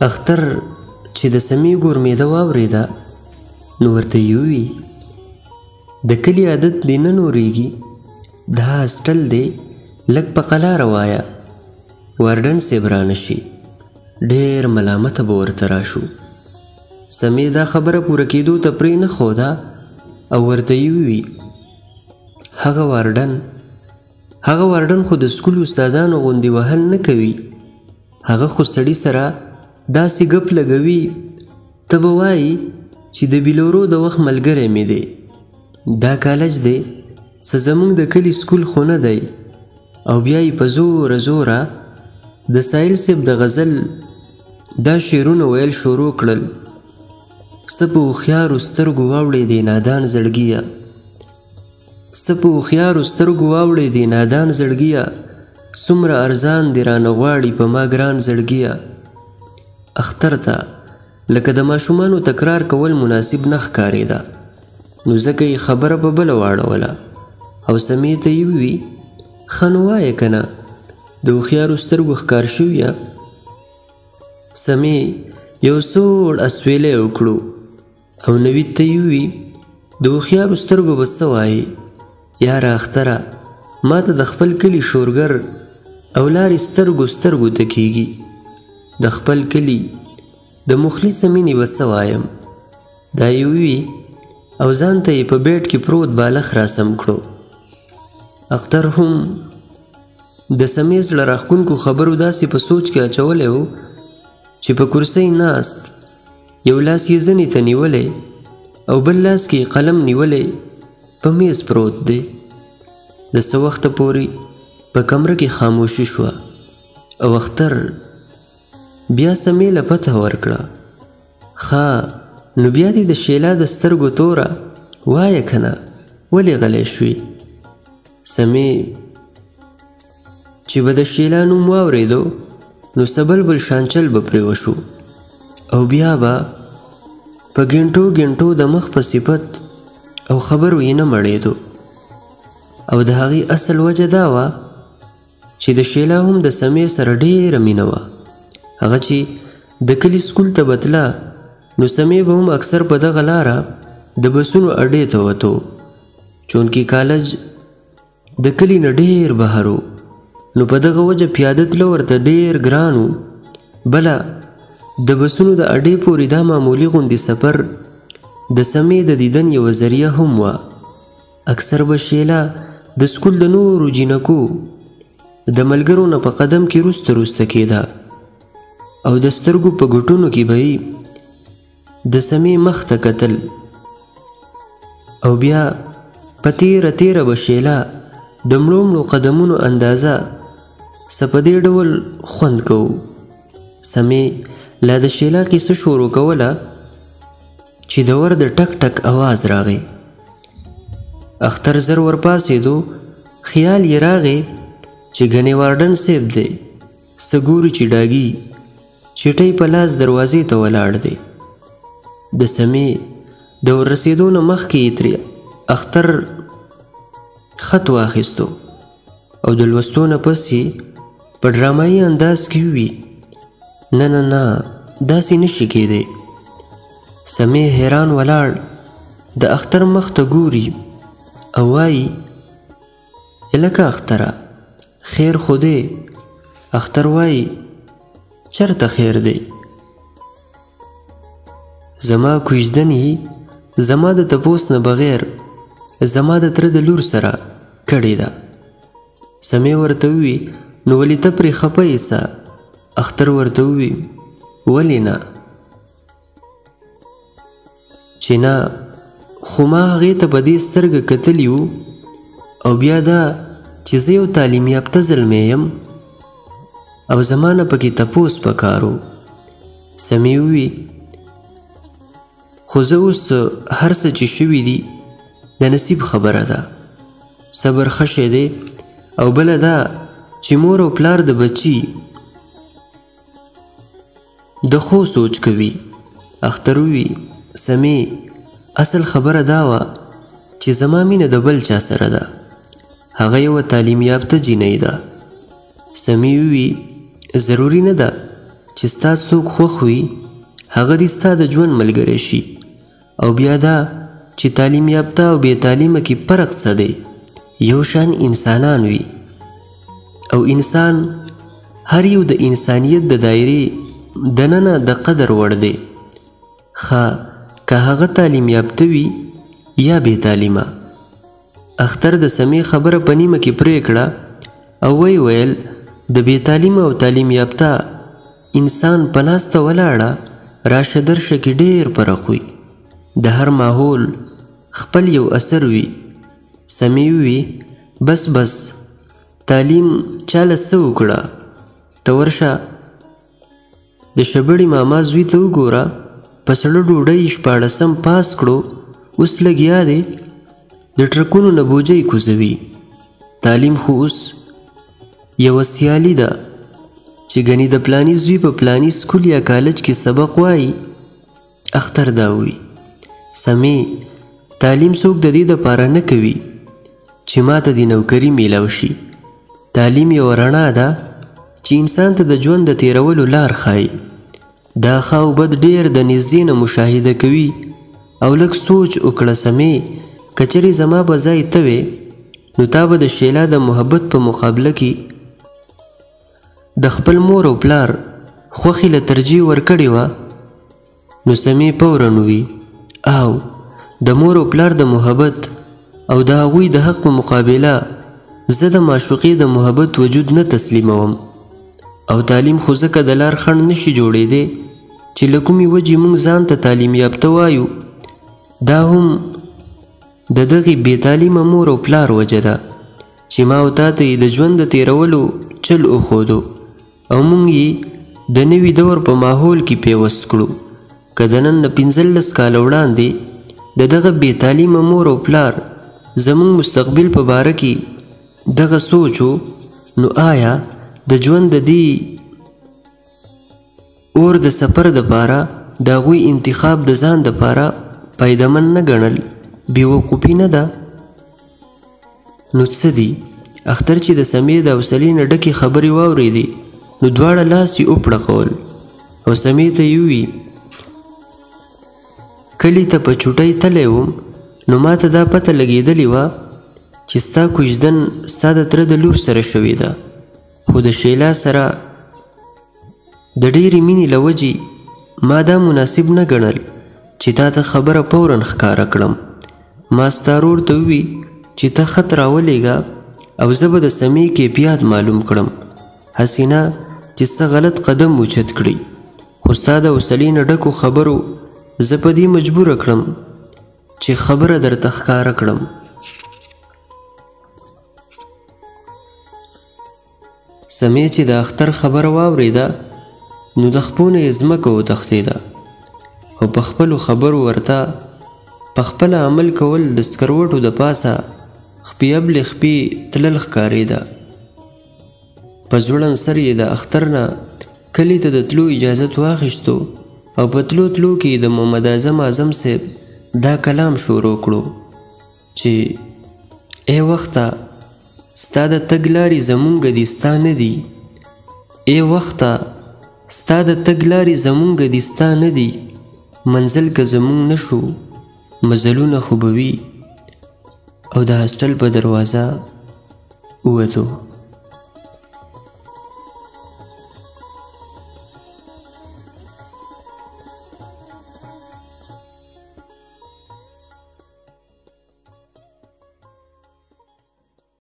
اختر چې د سمې ګورمېده واورېده نو ورته یې ووي د کلي عادت دې نه نورېږي دا هاسټل دی لږ په قلاره وایه وارډن صاحب رانشي ډېر ملامته به ورته راشو. سمې دا خبره پوره کېدو ته پرې نه ښوده او ورته یې ووي هغه وارډن خو د سکول استادانو غوندې وهل نه کوي هغه خو سړي سره داسې ګپ لګوي ته به وایي چې د بیلورو د وخت ملګری مې دی دا کالج دی څه زموږ د کلي سکول خو نه دی او بیا یې په زوره زوره د سایل صاحب د غزل دا شعرونه ویل شروع کړل څه په هوښیارو سترګو واوړېدې نادان زړګیه څه په هوښیارو سترګو واوړېدې نادان زړګیه څومره ارزان دې رانه غواړي په ما ګران زړګیه. اختر ته لکه د ماشومانو تکرار کول مناسب نه ښکارېده نو ځکه یې خبره په بله واړوله او سمې ته یې ووي ښه نو وایه که نه د هوښیارو سترګو ښکار شویه. سمې یو سوړ اسویلی وکړو او نوید ته یې ووي د هوښیارو سترګو به څه وایې یاره اختره ما ته د خپل کلي شورګر او لارې سترګو سترګو ته کېږي د خپل کلي د مخلصه مینې به څه وایم. دا یې ووي او ځان ته یې په بیډ کې پروت بالښت راسم کړو. اختر هم د سمې زړه راښکونکو خبرو داسې په سوچ کې اچولی و چې په کرسۍ ناست یو لاس یې زنې ته نیولی او بل لاس کې قلم نیولی په میز پروت دی. د څه وخته پورې په کمره کې خاموشي شوه او اختر بیا سمې له پته ورکړه ښه نو بیا دې د شیلا د سترګو توره وایه که نه ولې غلی شوې. سمې چې به د شیلا نوم واورېدو نو سبلبل شانچل به پرې وشو او بیا به په ګنټو ګنټو د مخ په صفت او خبرو یې نه مړېدو او د هغې اصل وجه دا وه چې د شیلا هم د سمې سره ډېره مینه وه. هغه چې د کلي سکول ته به تله نو سمې به هم اکثر په دغه لاره د بسونو اډې ته وتو چونکې کالج د کلي نه ډېر بهر و نو په دغه وجه پیاده تله ورته ډېر ګران و. بله د بسونو د اډې پورې دا معمولي غوندې سفر د سمې د دیدن یوه ذریعه هم وه. اکثر به شیلا د سکول د نورو جینکو د ملګرو نه په قدم کې روسته روسته کېده او د سترګو په ګوټونو کې به یې د سمې مخ ته کتل او بیا په تیره تیره به شیلا د مړو مړو قدمونو اندازه څه په دې ډول خوند کوو. سمې لا د شیلا کیسه شروع کوله چې د ور د ټک ټک اواز راغی. اختر زر ورپاسېدو خیال یې راغی چې ګنې وارډن صاحب دی څه ګوري چې ډاګي چټۍ په لاس دروازې ته ولاړ دی. د سمې د وررسېدو نه مخکې یې ترې اختر خط واخیستو او د لوستو نه پس یې په ډرامایي انداز کې ووي نه نه نه داسې نشي کېدی. سمې حیران ولاړ د اختر مخ ته ګوري او وایي لکه اختره خیر خو دی. اختر وایي چرته خیر دی زما کوژدن یې زما د تپوس نه بغیر زما د تره د لور سره کړې ده. سمې ورته ووي نو ولې ته پرې خفه یې څه؟ اختر ورته ووي ولې نه چې نه خو ما هغې ته په دې سترګه کتلي وو او بیا دا چې زه یو تعلیم یافته زلمی یم او زما نه پکې تپوس پکار و. سمې ووي خو زه اوس هر څه چې شوي دي د نصیب خبره ده. صبر ښه شی دی او بله دا چې مور او پلار د بچي د خو سوچ کوي. اختر ووي سمې اصل خبره دا وه چې زما مینه د بل چا سره ده هغه یوه تعلیم یافته جینۍ ده. سمې ووي ضروري نه ده چې ستا څوک خوښ وي هغه دې ستا د ژوند ملګری شي. او بیا دا چې تعلیم یافته او بې تعلیمه کې فرق څه دی؟ یو شان انسانان وي او انسان هر یو د انسانیت د دایرې دننه د قدر وړ دی، ښه که هغه تعلیم یافته وي یا بې تعلیمه. اختر د سمې خبره په نیمه کې پرېکړه او ویل د بې تعلیمه او تعلیم یافته انسان په ناسته ولاړه راشه درشه کې ډېر فرق وي. د هر ماحول خپل یو اثر وي. سمې وي بس تعلیم چاله څه وکړه؟ ته ورشه د شبړې ماما زوی ته وګوره، په سړه ډوډۍ 14 پاس کړو، اوس لګیا دی د ټرکونو نه بوجۍ کوزوي. تعلیم خو اوس یوه سیالي ده چې ګنې د پلاني زوی په پلاني سکول یا کالج کې سبق وایي. اختر دا وي سمې تعلیم څوک د دې دپاره نه کوي چې ماته د نوکري میلاو شي. تعلیم یوه رڼا ده چې انسان ته د ژوند د تیرولو لار ښایي. دا ښه او بد ډېر د نږدې نه مشاهده کوي او لږ سوچ وکړه. سمې که چېرې زما په ځای ته وې نو تا به د شیلا د محبت په مقابله کې د خپل مور او پلار خوښي له ترجیح ورکړې وه. نو سمې فوراً وي او د مور او پلار د محبت او د هغوی د حق په مقابله زه د معشوقې د محبت وجود نه تسلیموم. او تعلیم خو ځکه د لار خنډ نشي جوړېدی چې له کومې وجې موږ ځان ته تعلیم یافته وایو. دا هم د دغې بې تعلیمه مور او پلار وجه ده چې ما او تا ته یې د ژوند د تیرولو چل وښودو او موږ یې د نوي دور په ماحول کې پیوست کړو. که د نن نه 15 کاله وړاندې د دغه بې تعلیمه مور او پلار زموږ مستقبل په باره کې دغه سوچ و، نو آیا د ژوند د دې اور د سفر دپاره د هغوی انتخاب د ځان دپاره پایدمن نه ګڼل بېوقوفي نه ده؟ نو څه دي؟ اختر چې د سمې د حوصلې نه ډکې خبرې واورېدې نو دواړه لاس یې وپړقول او سمې ته یې ووي کلي ته په چوټۍ تللی وم نو ما ته دا پته لګېدلې وه چې ستا کوژدن ستا د تره د لور سره شوې ده، خو د شیلا سره د ډېرې مینې له وجې ما دا مناسب نه ګڼل چې تا ته خبره فوراً ښکاره کړم. ما ستا ورور ته ووي چې ته خط راولېږه او زه به د سمې کیفیت معلوم کړم، هسې نه چې څه غلط قدم اوچت کړي. خو ستا د حوصلې نه ډکو خبرو زه په دې مجبوره کړم چې خبره درته ښکاره کړم. سمې چې د اختر خبره واورېده نو د خپو نه یې ځمکه وتښتېده او په خپلو خبرو ورته په خپله عمل کول د سکروټو د پاسه خپې ابلې خپې تلل ښکارېده. په ځوړند سر یې د اختر نه کلي ته د تلو اجازت واخیستو او په تلو کې د محمد اعظم صاحب دا کلام شروع کړو چې ای وخته ستا د تګ لارې زمونږ دي ستا نه دي، ای وخته ستا د تګ لارې زمونږ دي ستا نه دي، منزل که زمونږ نشو مزلونه خو به وي. او د هاسټل په دروازه ووتو.